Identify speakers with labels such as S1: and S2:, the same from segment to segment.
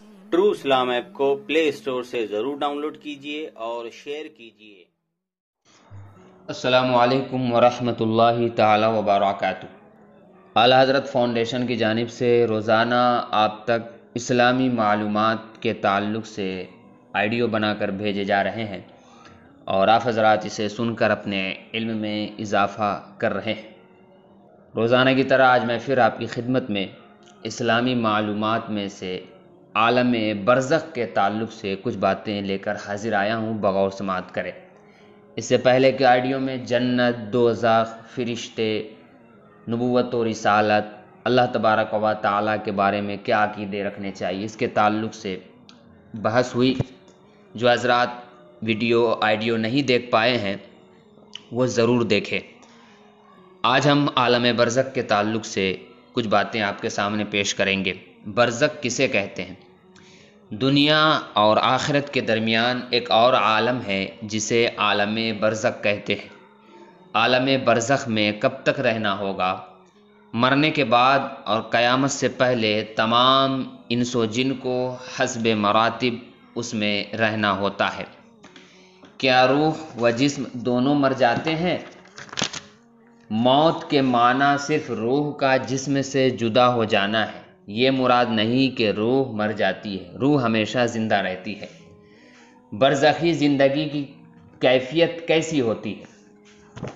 S1: True इस्लाम app को play store से ज़रूर डाउनलोड कीजिए और शेयर कीजिए।
S2: अस्सलामु अलैकुम वरहमतुल्लाहि ताला वबरकातुहू। आला हज़रत फ़ाउंडेशन की जानिब से रोज़ाना आप तक इस्लामी मालूमात के ताल्लुक़ से आडियो बनाकर भेजे जा रहे हैं और आप हज़रात इसे सुनकर अपने इल्म में इजाफ़ा कर रहे हैं। रोज़ाना की तरह आज मैं फिर आपकी खिदमत में इस्लामी मालूमात में से आलम बरज़ख के ताल्लुक़ से कुछ बातें लेकर हाज़िर आया हूँ, बग़ौर समाअत करें। इससे पहले के आडियो में जन्नत, दोज़ख, फ़रिश्ते, नबूवत और रिसालत, अल्लाह तबारक व तआला के बारे में क्या अक़ीदे रखने चाहिए, इसके ताल्लुक़ से बहस हुई। जो हज़रात वीडियो आडियो नहीं देख पाए हैं वो ज़रूर देखें। आज हम आलम बरज़ख के ताल्लुक़ से कुछ बातें आपके सामने पेश करेंगे। बरज़ख किसे कहते हैं? दुनिया और आखिरत के दरमियान एक और आलम है जिसे आलम बरज़ख कहते हैं। आलम बरज़ख में कब तक रहना होगा? मरने के बाद और क़यामत से पहले तमाम इंसो जिन को हस्ब मरातिब उसमें रहना होता है। क्या रूह व जिस्म दोनों मर जाते हैं? मौत के माना सिर्फ रूह का जिस्म से जुदा हो जाना है, ये मुराद नहीं कि रूह मर जाती है, रूह हमेशा ज़िंदा रहती है। बरज़खी ज़िंदगी की कैफियत कैसी होती है?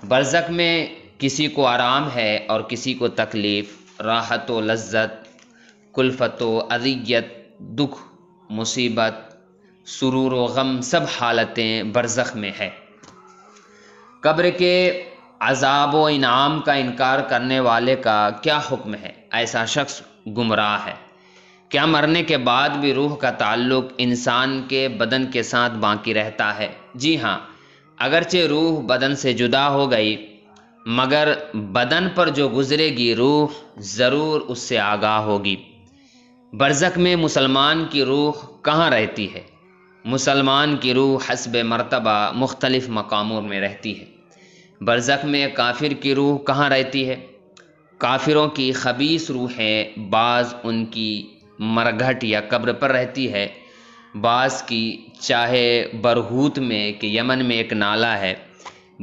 S2: बरज़ख में किसी को आराम है और किसी को तकलीफ़, राहत व लज्जत, कुल्फ़त व अज़ियत, दुख, मुसीबत, सुरूर व गम, सब हालतें बरज़ख में है। कब्र के अज़ाब व इनाम का इनकार करने वाले का क्या हुक्म है? ऐसा शख्स गुमराह है। क्या मरने के बाद भी रूह का ताल्लुक़ इंसान के बदन के साथ बाकी रहता है? जी हाँ, अगरचे रूह बदन से जुदा हो गई मगर बदन पर जो गुज़रेगी रूह ज़रूर उससे आगाह होगी। बरज़ख में मुसलमान की रूह कहाँ रहती है? मुसलमान की रूह हस्ब मर्तबा मुख्तलिफ़ मकामों में रहती है। बरज़ख में काफिर की रूह कहाँ रहती है? काफिरों की खबीस रूहें बाज़ उनकी मरघट या कब्र पर रहती है, बाज़ की चाहे बरहूत में कि यमन में एक नाला है,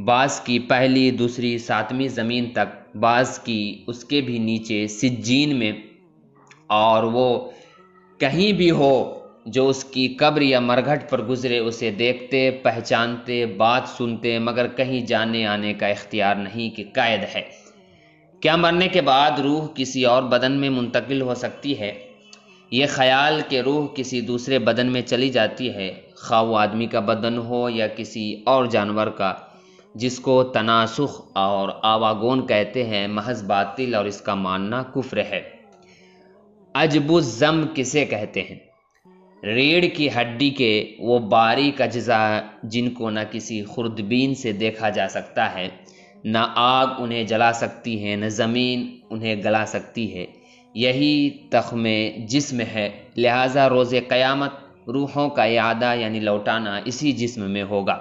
S2: बाज़ की पहली, दूसरी, सातवीं ज़मीन तक, बाज़ की उसके भी नीचे सिज्जीन में, और वो कहीं भी हो जो उसकी कब्र या मरघट पर गुज़रे उसे देखते, पहचानते, बात सुनते, मगर कहीं जाने आने का इख्तियार नहीं कि कैद है। क्या मरने के बाद रूह किसी और बदन में मुंतकिल हो सकती है? ये ख़याल कि रूह किसी दूसरे बदन में चली जाती है, खा वो आदमी का बदन हो या किसी और जानवर का, जिसको तनासुख और आवागोन कहते हैं, महज बातिल और इसका मानना कुफ्र है। अजबुज़्ज़म किसे कहते हैं? रीढ़ की हड्डी के वो बारीक अज्जा जिनको न किसी खुर्दबीन से देखा जा सकता है, न आग उन्हें जला सकती है, न ज़मीन उन्हें गला सकती है, यही तख्मे जिस्म है। लिहाजा रोज़े क़यामत रूहों का इआदा यानी लौटाना इसी जिस्म में होगा।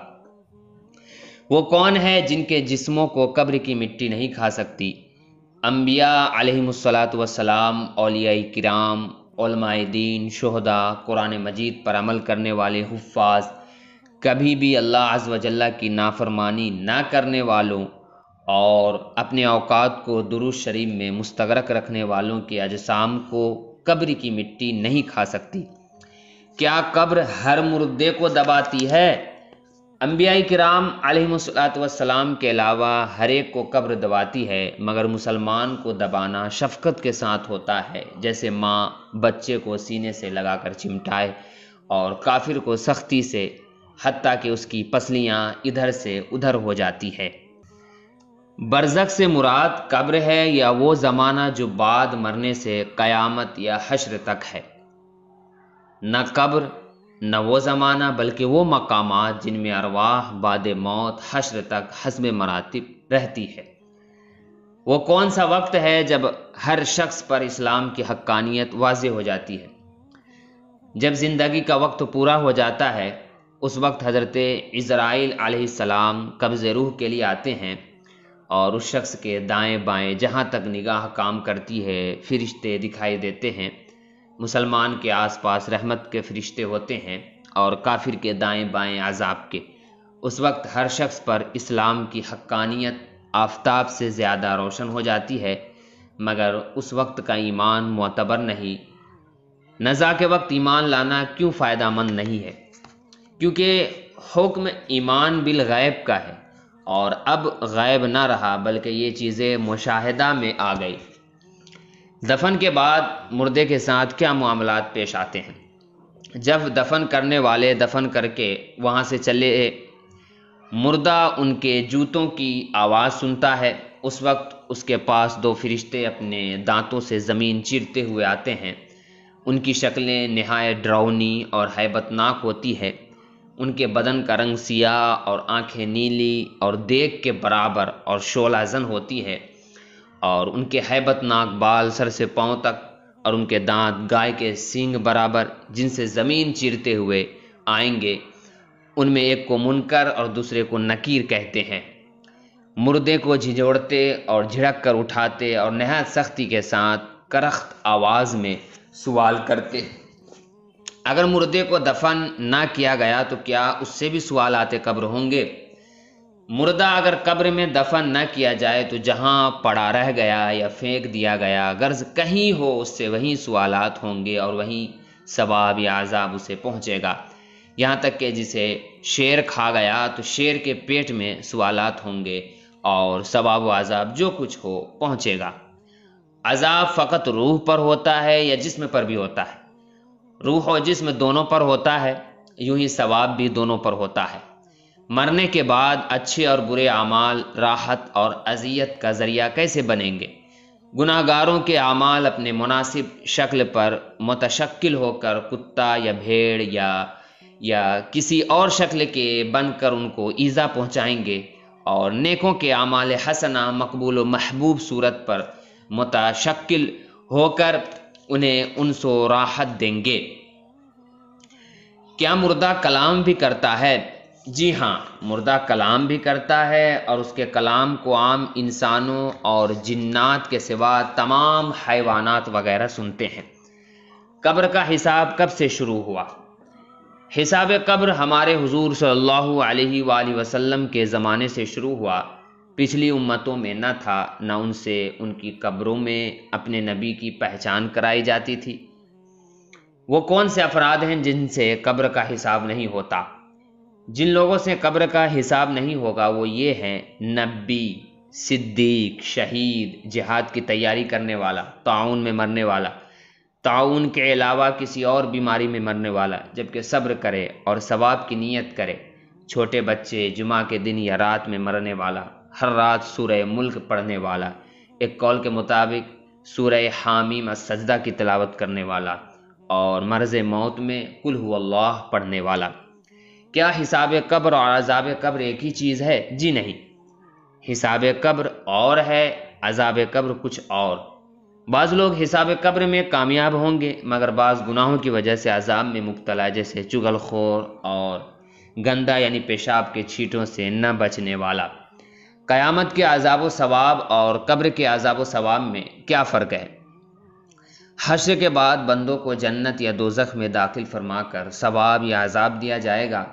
S2: वो कौन है जिनके जिस्मों को कब्र की मिट्टी नहीं खा सकती? अम्बिया अलैहिमुस्सलातु वस्सलाम, औलियाए किराम, उलमाए दीन, शुहदा, कुरान मजीद पर अमल करने वाले हुफ़्फ़ाज़, कभी भी अल्लाह अज़्ज़ व जल्ला की नाफरमानी ना करने वालों और अपने औकात को दुरूद शरीफ में मुस्तगरक रखने वालों के अजसाम को कब्र की मिट्टी नहीं खा सकती। क्या कब्र हर मुर्दे को दबाती है? अम्बिया किराम अलैहिमुस्सलातु वस्सलाम के अलावा हर एक को कब्र दबाती है, मगर मुसलमान को दबाना शफ़क़त के साथ होता है, जैसे माँ बच्चे को सीने से लगाकर चिमटाए, और काफिर को सख्ती से, हत्ता कि उसकी पसलियाँ इधर से उधर हो जाती है। बरज़ख से मुराद कब्र है या वो ज़माना जो बाद मरने से क़यामत या हश्र तक है? न कब्र न वो ज़माना बल्कि वो मकामात जिनमें अरवाह बाद मौत हश्र तक हस्ब मरातिब रहती है। वो कौन सा वक्त है जब हर शख्स पर इस्लाम की हक्कानियत वाज़ेह हो जाती है? जब ज़िंदगी का वक्त पूरा हो जाता है, उस वक्त हज़रत इज़राइल अलैहिस्सलाम कब्ज़ रूह के लिए आते हैं और उस शख्स के दाएं बाएं जहाँ तक निगाह काम करती है फ़रिश्ते दिखाई देते हैं। مسلمان کے آس پاس رحمت کے فرشتے ہوتے ہیں اور کافر کے دائیں بائیں عذاب کے، اس وقت ہر شخص پر اسلام کی حقانیت آفتاب سے زیادہ روشن ہو جاتی ہے، مگر اس وقت کا ایمان معتبر نہیں۔ نزا کے وقت ایمان لانا کیوں فائدہ مند نہیں ہے؟ کیونکہ حکم ایمان بالغیب کا ہے، اور اب غیب نہ رہا بلکہ یہ چیزیں مشاہدہ میں آ گئی۔ دفن کے بعد مردے کے ساتھ کیا معاملات پیش آتے ہیں؟ جب دفن کرنے والے دفن کر کے وہاں سے چلے، مردہ ان کے جوتوں کی آواز سنتا ہے، اس وقت اس کے پاس دو فرشتے اپنے دانتوں سے زمین چیرتے ہوئے آتے ہیں۔ ان کی شکلیں نہایت ڈراؤنی اور ہیبت ناک ہوتی ہے۔ ان کے بدن کا رنگ سیاہ اور آنکھیں نیلی اور دیگ کے برابر اور شعلہ زن ہوتی ہے، اور ان کے ہیبت ناک بال سر سے پاؤں تک، اور ان کے دانت گائے کے سینگ برابر جن سے زمین چیرتے ہوئے آئیں گے۔ ان میں ایک کو منکر اور دوسرے کو نکیر کہتے ہیں۔ مردے کو جھنجھوڑتے اور جھڑک کر اٹھاتے اور نہایت سختی کے ساتھ کرخت آواز میں سوال کرتے۔ اگر مردے کو دفن نہ کیا گیا تو کیا اس سے بھی سوالات قبر ہوں گے؟ مردہ اگر قبر میں دفن نہ کیا جائے تو جہاں پڑا رہ گیا یا پھینک دیا گیا، غرض کہیں ہو، اس سے وہیں سوالات ہوں گے اور وہیں ثواب یا عذاب اسے پہنچے گا۔ یہاں تک کہ جسے شیر کھا گیا تو شیر کے پیٹ میں سوالات ہوں گے اور ثواب و عذاب جو کچھ ہو پہنچے گا۔ عذاب فقط روح پر ہوتا ہے یا جسم پر بھی ہوتا ہے؟ روح و جسم دونوں پر ہوتا ہے، یوں ہی ثواب بھی دونوں پر ہوتا ہے۔ مرنے کے بعد اچھے اور برے اعمال راحت اور اذیت کا ذریعہ کیسے بنیں گے؟ گناہ گاروں کے اعمال اپنے مناسب شکل پر متشکل ہو کر کتا یا بھیڑ یا کسی اور شکل کے بن کر ان کو ایذا پہنچائیں گے، اور نیکوں کے اعمال حسنہ مقبول و محبوب صورت پر متشکل ہو کر انہیں انس و راحت دیں گے۔ کیا مردہ کلام بھی کرتا ہے؟ جی ہاں، مردہ کلام بھی کرتا ہے، اور اس کے کلام کو عام انسانوں اور جنات کے سوا تمام حیوانات وغیرہ سنتے ہیں۔ قبر کا حساب کب سے شروع ہوا؟ حساب قبر ہمارے حضور صلی اللہ علیہ وآلہ وسلم کے زمانے سے شروع ہوا۔ پچھلی امتوں میں نہ تھا، نہ ان سے ان کی قبروں میں اپنے نبی کی پہچان کرائی جاتی تھی۔ وہ کون سے افراد ہیں جن سے قبر کا حساب نہیں ہوتا؟ جن لوگوں سے قبر کا حساب نہیں ہوگا وہ یہ ہیں: نبی، صدیق، شہید، جہاد کی تیاری کرنے والا، طاعون میں مرنے والا، طاعون کے علاوہ کسی اور بیماری میں مرنے والا جبکہ صبر کرے اور ثواب کی نیت کرے، چھوٹے بچے، جمعہ کے دن یا رات میں مرنے والا، ہر رات سورہ ملک پڑھنے والا، ایک قول کے مطابق سورہ حامیم السجدہ کی تلاوت کرنے والا، اور مرض موت میں قل هو اللہ پڑھنے والا۔ کیا حساب قبر اور عذاب قبر ایک ہی چیز ہے؟ جی نہیں، حساب قبر اور ہے، عذاب قبر کچھ اور۔ بعض لوگ حساب قبر میں کامیاب ہوں گے مگر بعض گناہوں کی وجہ سے عذاب میں مبتلا، جیسے چغل خور اور گندا یعنی پیشاب کے چھینٹوں سے نہ بچنے والا۔ قیامت کے عذاب و ثواب اور قبر کے عذاب و ثواب میں کیا فرق ہے؟ حشر کے بعد بندوں کو جنت یا دوزخ میں داخل فرما کر ثواب یا عذاب دیا جائے گا۔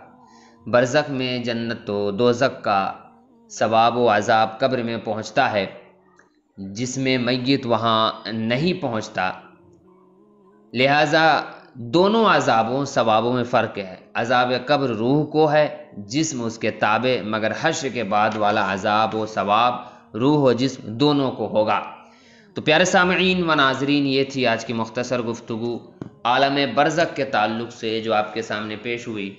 S2: برزخ میں جنت و دوزخ کا ثواب و عذاب قبر میں پہنچتا ہے، جس میں میت وہاں نہیں پہنچتا، لہذا دونوں عذابوں ثوابوں میں فرق ہے۔ عذاب قبر روح کو ہے، جسم اس کے تابع، مگر حشر کے بعد والا عذاب و ثواب روح و جسم دونوں کو ہوگا۔ تو پیارے سامعین و ناظرین، یہ تھی آج کی مختصر گفتگو عالم برزخ کے تعلق سے جو آپ کے سامنے پیش ہوئی۔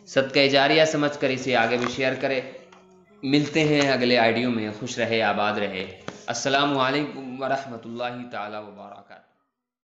S2: صدقہ جاریہ سمجھ کر اسے آگے بھی شیئر کرے۔ ملتے ہیں اگلے آئیڈیو میں، خوش رہے، آباد رہے۔ السلام علیکم ورحمۃ اللہ تعالی وبرکاتہ۔